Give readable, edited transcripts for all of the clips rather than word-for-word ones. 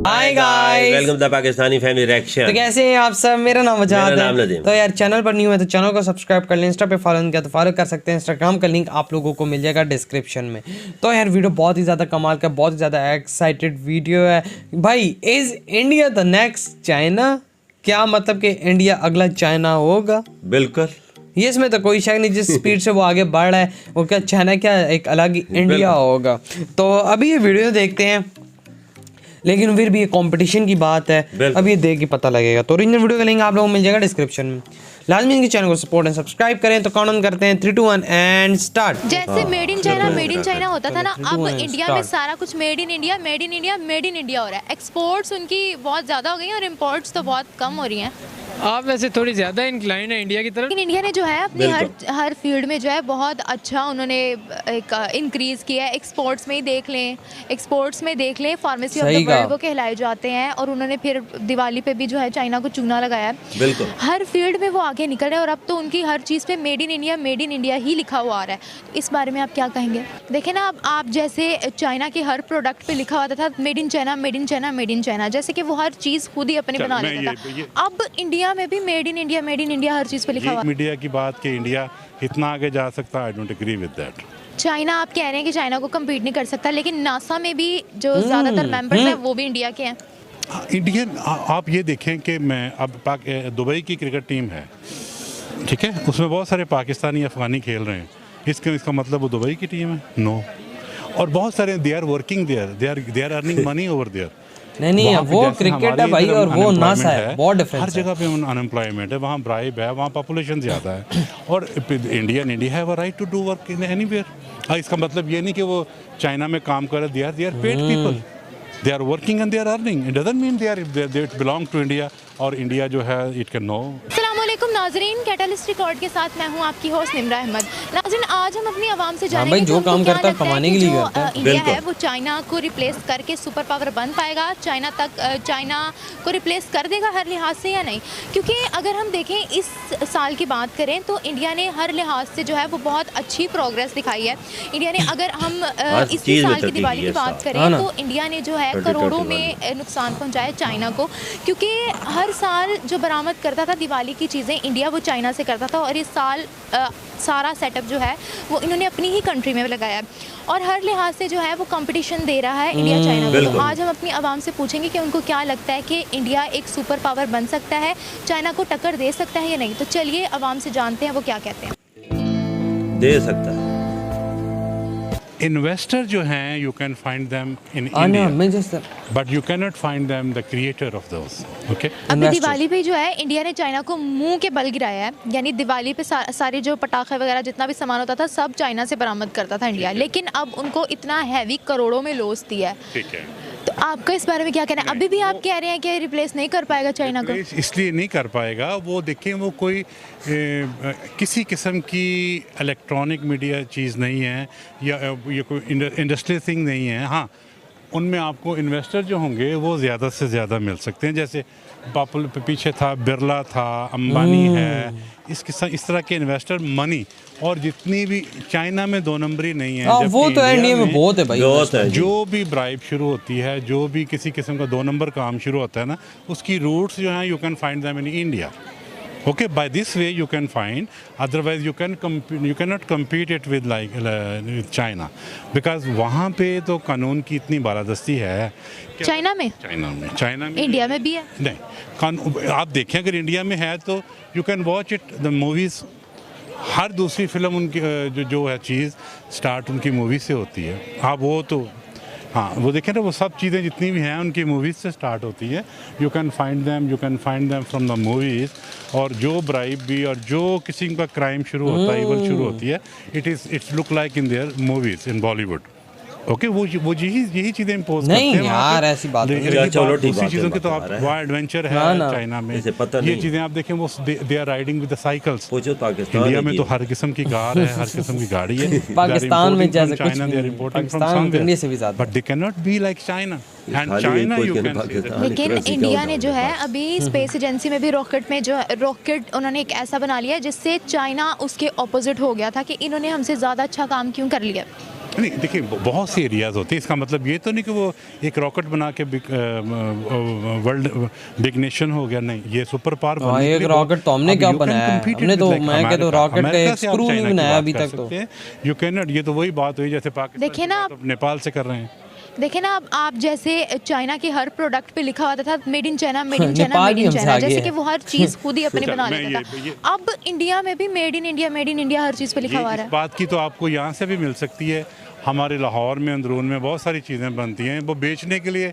Hi guys, welcome to Pakistani family reaction. तो कैसे हैं आप सब। मेरा नाम वजाद नाम है। नदीम। तो यार चैनल पर न्यू है तो चैनल को सब्सक्राइब कर लें। इंस्टा पे फॉलो नहीं किया तो फॉलो कर सकते हैं। इंस्टाग्राम का लिंक आप लोगों को मिल जाएगा डिस्क्रिप्शन में। तो यार वीडियो बहुत ही ज़्यादा कमाल का, बहुत ही ज़्यादा एक्साइटेड वीडियो है भाई। Is India the next China? क्या मतलब कि इंडिया अगला चाइना होगा? बिल्कुल, ये इसमें तो कोई शक नहीं। जिस स्पीड से वो आगे बढ़ रहा है वो क्या चाइना क्या एक अलग ही इंडिया होगा। तो अभी ये वीडियो देखते हैं, लेकिन फिर भी ये कंपटीशन की बात है, अब ये देख के पता लगेगा। तो ओरिजिनल वीडियो का लिंक आप लोगों को मिल जाएगा डिस्क्रिप्शन में। लाजमी इनके चैनल को सपोर्ट एंड सब्सक्राइब करें। तो काउंट करते हैं 3 2 1 एंड स्टार्ट। जैसे मेड इन चाइना होता था ना, अब इंडिया में सारा कुछ मेड इन इंडिया हो रहा है। एक्सपोर्ट्स उनकी बहुत ज़्यादा हो गई हैं और इम्पोर्ट्स तो बहुत कम हो रही हैं। आप वैसे थोड़ी ज़्यादा इंक्लाइन है इंडिया की तरफ। लेकिन इंडिया ने जो है अपनी हर फील्ड में जो है बहुत अच्छा उन्होंने एक इंक्रीज़ किया है। एक्सपोर्ट्स में ही देख लें, फार्मेसी ऑफ द वर्ल्ड वो कहलाए जाते हैं। और उन्होंने फिर दिवाली पे भी जो है चाइना को चूना लगाया है। हर फील्ड में वो आगे निकल रहे हैं और अब तो उनकी हर चीज़ पे मेड इन इंडिया ही लिखा हुआ आ रहा है। तो इस बारे में आप क्या कहेंगे? देखें ना, अब आप जैसे चाइना के हर प्रोडक्ट पे लिखा हुआ था मेड इन चाइना, जैसे कि वो हर चीज़ खुद ही अपनी बना लेता था। अब इंडिया में भी मेड इन इंडिया हर चीज़ पे लिखा हुआ। मीडिया की बात कि इंडिया इतना आगे जा सकता है, I don't agree with that. China, आप कह रहे हैं कि चाइना को कम्पीट नहीं कर सकता, लेकिन नासा में भी जो ज़्यादातर मेंबर्स हैं वो भी इंडिया के हैं। इंडियन आप ये देखें कि मैं अब दुबई की क्रिकेट टीम है, ठीक है, उसमें बहुत सारे पाकिस्तानी अफगानी खेल रहे हैं। इसका मतलब वो दुबई की टीम है? नो। और बहुत सारे they are working there, they are earning money over there. नहीं, वो क्रिकेट है भाई और वो नासा है, बहुत डिफरेंस हर जगह पे अनएम्प्लॉयमेंट है, वहाँ ब्राइब है, वहाँ पॉपुलेशन ज़्यादा है। और India have a right to do work in anywhere. इसका मतलब ये नहीं कि वो चाइना में काम कर रहे, they are paid people, they are working and they are earning. It doesn't mean they belong to India और इंडिया जो है इट कैन नो। नाज़रीन, कैटलिस्ट रिकॉर्ड के साथ मैं हूं आपकी होस्ट निम्रा अहमद। नाज़रीन, आज हम अपनी आवाम से जानेंगे जो काम करता है कमाने के लिए करता है। इंडिया है वो चाइना को रिप्लेस करके सुपर पावर बन पाएगा? चाइना को रिप्लेस कर देगा हर लिहाज से या नहीं? क्योंकि अगर हम देखें इस साल की बात करें तो इंडिया ने हर लिहाज से जो है वो बहुत अच्छी प्रोग्रेस दिखाई है। इंडिया ने, अगर हम इसी साल की दिवाली की बात करें तो इंडिया ने जो है करोड़ों में नुकसान पहुँचाया चाइना को, क्योंकि हर साल जो बरामद करता था दिवाली की चीज़ें इंडिया वो चाइना से करता था। और इस साल सारा सेटअप जो है वो इन्होंने अपनी ही कंट्री में लगाया है और हर लिहाज से जो है वो कंपटीशन दे रहा है इंडिया चाइना को। तो आज हम अपनी आवाम से पूछेंगे कि उनको क्या लगता है कि इंडिया एक सुपर पावर बन सकता है, चाइना को टक्कर दे सकता है या नहीं। तो चलिए आवाम से जानते हैं वो क्या कहते हैं। दे सकता है। इन्वेस्टर जो हैं you can find them in India, but you can not find them the creator of those. Okay, अभी दिवाली पे जो है इंडिया ने चाइना को मुंह के बल गिराया है। यानी दिवाली पे सारे जो पटाखे वगैरह जितना भी सामान होता था सब चाइना से बरामद करता था इंडिया, लेकिन अब उनको इतना हैवी करोड़ों में लॉस दिया है। ठीक है, तो आपका इस बारे में क्या कहना है? अभी भी आप कह रहे हैं कि रिप्लेस नहीं कर पाएगा चाइना को? इसलिए नहीं कर पाएगा, वो देखें वो कोई किसी किस्म की इलेक्ट्रॉनिक मीडिया चीज़ नहीं है या ये कोई इंडस्ट्रियल थिंग नहीं है। हाँ, उनमें आपको इन्वेस्टर जो होंगे वो ज़्यादा से ज़्यादा मिल सकते हैं। जैसे पीछे था बिरला था, अंबानी है, इस तरह के इन्वेस्टर मनी। और जितनी भी चाइना में 2 नंबरी नहीं है, वो तो इंडिया में बहुत है भाई। जो भी ब्राइब शुरू होती है, जो भी किसी किस्म का 2 नंबर काम शुरू होता है ना, उसकी रूट्स जो हैं you can find them in India. Okay, by this way you can find, otherwise you cannot compete it with with China, because वहाँ पे तो कानून की इतनी बालादस्ती है। चाइना में इंडिया में भी है। नहीं, आप देखें अगर इंडिया में है तो you can watch it the movies. हर दूसरी फिल्म उनकी जो है चीज़ स्टार्ट उनकी मूवी से होती है। आप वो तो हाँ, वो देखें ना, वो सब चीज़ें जितनी भी हैं उनकी मूवीज़ से स्टार्ट होती है। You can find them from the movies. और जो ब्राइब भी और जो किसी का क्राइम शुरू होता है, इवल शुरू होती है, it's look like in their movies in Bollywood. Okay, वो यही चीज़ें इम्पोज करते हैं। नहीं यार, ऐसी बात नहीं। चलो ठीक दूसरी चीज़ों की तो आप वहाँ एडवेंचर है चाइना में, ये चीज़ें आप देखें वो they are riding with the cycles. India में तो हर किस्म की कार है, हर किस्म की गाड़ी है। पाकिस्तान में जैसे कुछ China they are importing from somewhere, but they can not be like China. लेकिन इंडिया ने जो है अभी स्पेस एजेंसी में भी रॉकेट उन्होंने एक ऐसा बना लिया जिससे चाइना उसके ऑपोजिट हो गया था कि इन्होंने हमसे ज़्यादा अच्छा काम क्यों कर लिया। नहीं देखिए बहुत से एरियाज होते हैं, इसका मतलब ये तो नहीं कि वो एक रॉकेट बना के वर्ल्ड बिग नेशन हो गया, नहीं, ये सुपर पावर हाँ, एक रॉकेट तो हमने क्या बनाया है, हमने तो मैं कहता हूँ रॉकेट का एक स्क्रू नहीं बनाया अभी तक तो। यू कैन नॉट, ये तो वही बात हुई जैसे पाकिस्तान देखिए ना तो नेपाल से कर रहे हैं। देखिए ना, अब आप जैसे चाइना के हर प्रोडक्ट पे लिखा होता था made in China, made in China, Nepal made भी इन हमसे चाइना, आगे जैसे है। कि वो हर चीज़ खुद ही अपनी बना मैं लेता था। ये- अब इंडिया में भी made in India, made in India हर चीज़ पे लिखा हुआ इस है। बात की तो आपको यहाँ से भी मिल सकती है। हमारे लाहौर में अंदरून में बहुत सारी चीज़ें बनती हैं, वो बेचने के लिए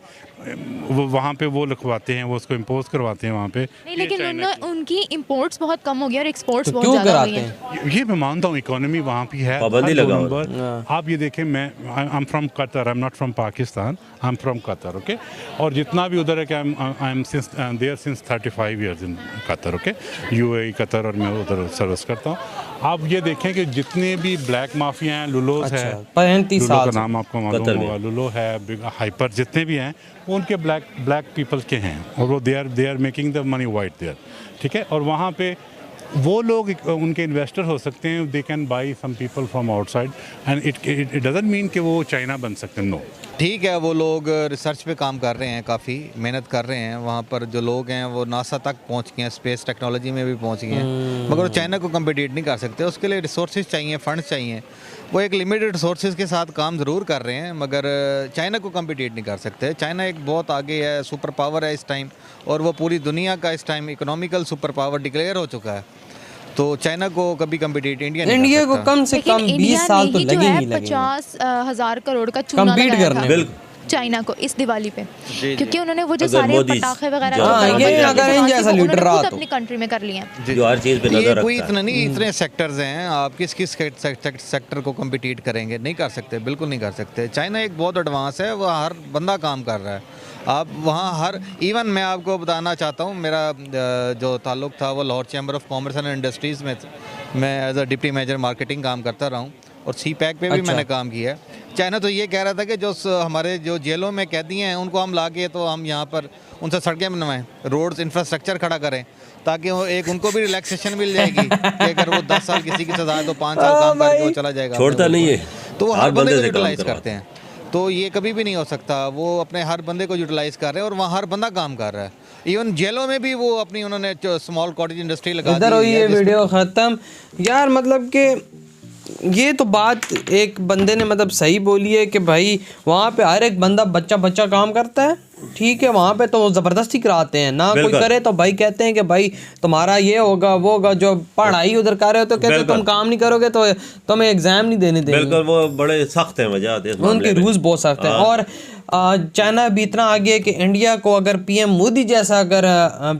वो वहाँ पे वो लिखवाते हैं, वो उसको इम्पोज करवाते हैं वहाँ पे। नहीं, लेकिन उनकी इंपोर्ट्स बहुत कम हो गई और एक्सपोर्ट्स तो बहुत क्यों ज़्यादा हो कराते गई हैं। हैं? ये मैं मानता हूँ, इकोनॉमी वहाँ की है, पाबंदी हर दो लगा हुआ नंबर। आप ये देखें, मैं I am from Qatar, I am not from Pakistan, I am from Qatar, okay. और जितना भी उधर है कि I am since there since 35 years in Qatar, okay, UAE Qatar, और मैं उधर सर्विस करता हूँ। आप ये देखें कि जितने भी ब्लैक माफिया हैं, लुलोस है, 35 लुलो साल का नाम आपको मालूम कतर में। होगा, लुलो है, बिग हाइपर, जितने भी हैं वो उनके ब्लैक पीपल के हैं, और वो they are making the money white there, ठीक है। और वहाँ पे वो लोग उनके इन्वेस्टर हो सकते हैं, they can buy some people from outside, and it doesn't mean कि वो चाइना बन सकते हैं, नो। ठीक है, वो लोग रिसर्च पे काम कर रहे हैं, काफ़ी मेहनत कर रहे हैं। वहाँ पर जो लोग हैं वो नासा तक पहुँच गए हैं, स्पेस टेक्नोलॉजी में भी पहुँच गए हैं, मगर वो चाइना को कम्पिटिट नहीं कर सकते। उसके लिए रिसोर्सेज चाहिए, फंड्स चाहिए। वो एक लिमिटेड रिसोर्सेज के साथ काम ज़रूर कर रहे हैं, मगर चाइना को कम्पिटिट नहीं कर सकते। चाइना एक बहुत आगे है, सुपर पावर है इस टाइम, और वो पूरी दुनिया का इस time economical super power declare हो चुका है। तो चाइना को कभी कम्पिटिट इंडिया नहीं इंडिया कर को सकता। कम से लेकिन कम 20 इंडिया साल ने तो ही जो लगे है ही लगे 50,000 करोड़ का चूना Compete लगाया करने था में। बिल्कुल। चाइना को इस दिवाली पे, क्योंकि उन्होंने वो जो अगर सारे मोदी पटाखे वगैरह हाँ, जो ये बंद किए अगर थे, इन वहाँ से जैसा वो लीडर उन्होंने रहा खुद तो। अपनी कंट्री में कर लिए हैं। जो हर चीज़ पे ये नजर कोई रखता इतना है। नहीं, इतने सेक्टर्स हैं, आप किस किस सेक्टर को कम्पिटिट करेंगे? नहीं कर सकते, बिल्कुल नहीं कर सकते। चाइना एक बहुत एडवांस है, वह हर बंदा काम कर रहा है। आप वहाँ हर इवन मैं आपको बताना चाहता हूँ, मेरा जो ताल्लुक़ था वो Lahore chamber of commerce and industries में, मैं as a deputy manager marketing काम करता रहा हूँ, और CPEC पे भी मैंने काम किया है। चाइना तो ये कह रहा था कि जो हमारे जो जेलों में कैदी हैं उनको हम लाके तो हम यहाँ पर उनसे सड़कें बनवाएं, रोड्स इंफ्रास्ट्रक्चर खड़ा करें, ताकि वो एक उनको भी रिलैक्सेशन मिल जाएगी कि अगर वो 10 साल किसी की सजा है तो 5 साल काम करके वो चला जाएगा, छोड़ता नहीं है, तो वो हर हर बंदे बंदे को से काम यूटिलाइज करवाता करते हैं। तो ये कभी भी नहीं हो सकता, वो अपने हर बंदे को यूटिलाइज कर रहे हैं, और वहाँ हर बंदा काम कर रहा है। इवन जेलों में भी वो अपनी उन्होंने स्मॉल कॉटेज इंडस्ट्री लगा इधर दी हुई है ये जिसमें- वीडियो ख़त्म। यार मतलब कि ये तो बात एक बंदे ने मतलब सही बोली है कि भाई वहाँ पे हर एक बंदा बच्चा काम करता है, ठीक है। वहाँ पे तो ज़बरदस्ती कराते हैं ना, कोई बिल्कुल। करे तो भाई कहते हैं कि भाई तुम्हारा ये होगा वो होगा, जो पढ़ाई उधर कर रहे हो तो कहते हैं तुम बिल्कुल। काम नहीं करोगे तो तुम्हें एग्जाम नहीं देने देंगे। बिल्कुल, वो बड़े सख्त हैं वजह इस उनके मामले में। रूल्स बहुत सख्त हैं। और चाइना भी इतना आगे है कि इंडिया को अगर PM मोदी जैसा अगर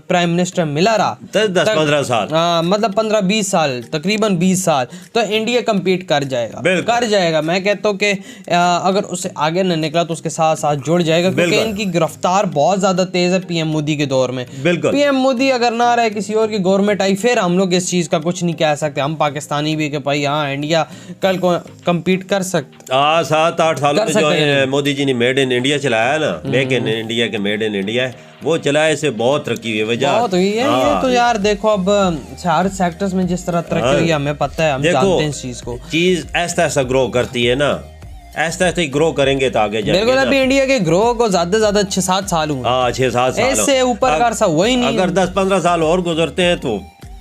प्राइम मिनिस्टर मिला रहा 10-15 साल, मतलब 15-20 साल, तकरीबन 20 साल, तो इंडिया कम्पीट कर जाएगा, बिल्कुल। कर जाएगा। मैं कहता हूँ कि अगर उससे आगे न निकला तो उसके साथ साथ जुड़ जाएगा, क्योंकि बिल्कुल। इनकी गिरफ्तार बहुत ज़्यादा तेज़ है PM मोदी के दौर में। बिल्कुल। PM मोदी अगर ना रहे, किसी और की गवर्नमेंट आई, फिर हम लोग इस चीज़ का कुछ नहीं कह सकते। हम पाकिस्तानी भी कि भाई हाँ इंडिया कल को कम्पीट कर सकते। 7-8 सालों कर में सकते जो हैं। मोदी जी ने मेड इन इंडिया चलाया ना, मेक इन इंडिया के मेड इन इंडिया है, वो चलाए से बहुत तरक्की हुई है वजह। बहुत हुई है ये तो यार। देखो अब हर सेक्टर्स में जिस तरह तरक्की हुई है, हमें पता है, हम जानते हैं इस चीज़ को। चीज़ ऐसा ऐसा ग्रो करती है ना, ऐसा ऐसा ही ग्रो करेंगे तो आगे जाएंगे बिल्कुल। ना। अभी इंडिया के ग्रो को ज्यादा से ज्यादा 6-7 साल हुए। हाँ, 6-7 साल इससे ऊपर का अरसा हुआ ही नहीं। अगर 10-15 साल और गुजरते हैं तो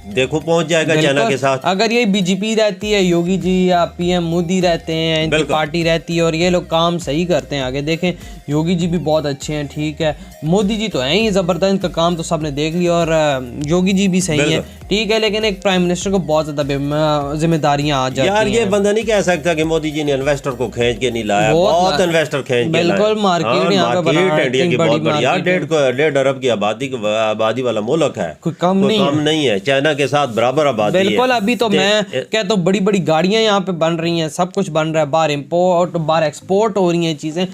देखो पहुंच जाएगा चाइना के साथ। अगर ये BJP रहती है, योगी जी या PM मोदी रहते हैं, इनकी बिल्कुल। पार्टी रहती है और ये लोग काम सही करते हैं, आगे देखें योगी जी भी बहुत अच्छे हैं, ठीक है। मोदी जी तो हैं ही ज़बरदस्त, इनका काम तो सबने देख लिया, और योगी जी भी सही है, ठीक है। लेकिन एक प्राइम मिनिस्टर को बहुत ज़्यादा जिम्मेदारियाँ आ जाती हैं। यार ये बंदा नहीं कह सकता कि मोदी जी ने इन्वेस्टर को खींच के नहीं लाया, बहुत इन्वेस्टर खींच के लाया। बिल्कुल, मार्केट यहाँ पे बना है, इंडिया की बड़ी बहुत बढ़िया, मार्केट 1.5 अरब की आबादी वाला मुल्क है, कोई कम नहीं है। है। चाइना के साथ बराबर आबादी है। बिल्कुल। अभी तो मैं कहता हूँ बड़ी बड़ी गाड़ियां यहाँ पे बन रही हैं, सब कुछ बन रहा है, बाहर इम्पोर्ट बाहर एक्सपोर्ट हो रही हैं चीज़ें।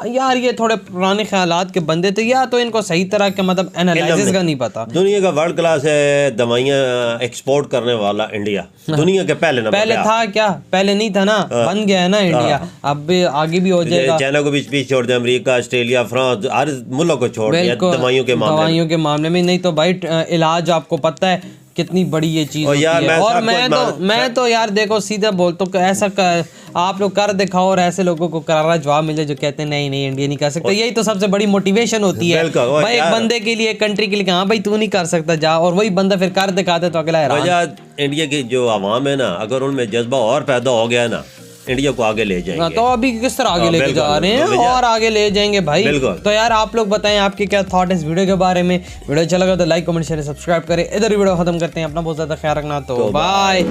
यार ये थोड़े पुराने ख्यालात के बंदे थे, या तो इनको सही तरह के मतलब एनालिसिस का नहीं पता। दुनिया का वर्ल्ड क्लास है दवाइयाँ एक्सपोर्ट करने वाला इंडिया, दुनिया के पहले नंबर पहले था क्या? पहले नहीं था ना, बन गया है ना इंडिया, अब आगे भी हो जाएगा। चाइना को बीच बीच छोड़ दिया, अमेरिका, ऑस्ट्रेलिया, फ्रांस, हर मुल्क को छोड़ दिया दवाइयों के मामले में। दवाइयों के मामले में। नहीं तो भाई इलाज आपको पता है कितनी बड़ी ये चीज और होती यार, है। और मैं मैं तो यार देखो सीधा बोलता हूँ ऐसा आप लोग कर दिखाओ और ऐसे लोगों को करारा जवाब मिले जो कहते हैं नहीं नहीं इंडिया नहीं कर सकता। यही तो सबसे बड़ी मोटिवेशन होती है भाई, एक बंदे के लिए, कंट्री के लिए, हाँ भाई तू नहीं कर सकता जा, और वही बंदा फिर कर दिखाते तो अगला हैरान। इंडिया की जो आवाम है ना, अगर उनमें जज्बा और पैदा हो गया ना, इंडिया को आगे ले जाएंगे। तो अभी किस तरह आगे लेके जा रहे हैं और आगे ले जाएंगे भाई। तो यार आप लोग बताएं आपके क्या थॉट है इस वीडियो के बारे में। वीडियो अच्छा लगा तो लाइक कमेंट शेयर सब्सक्राइब करें। इधर वीडियो खत्म करते हैं। अपना बहुत ज्यादा ख्याल रखना, तो बाय।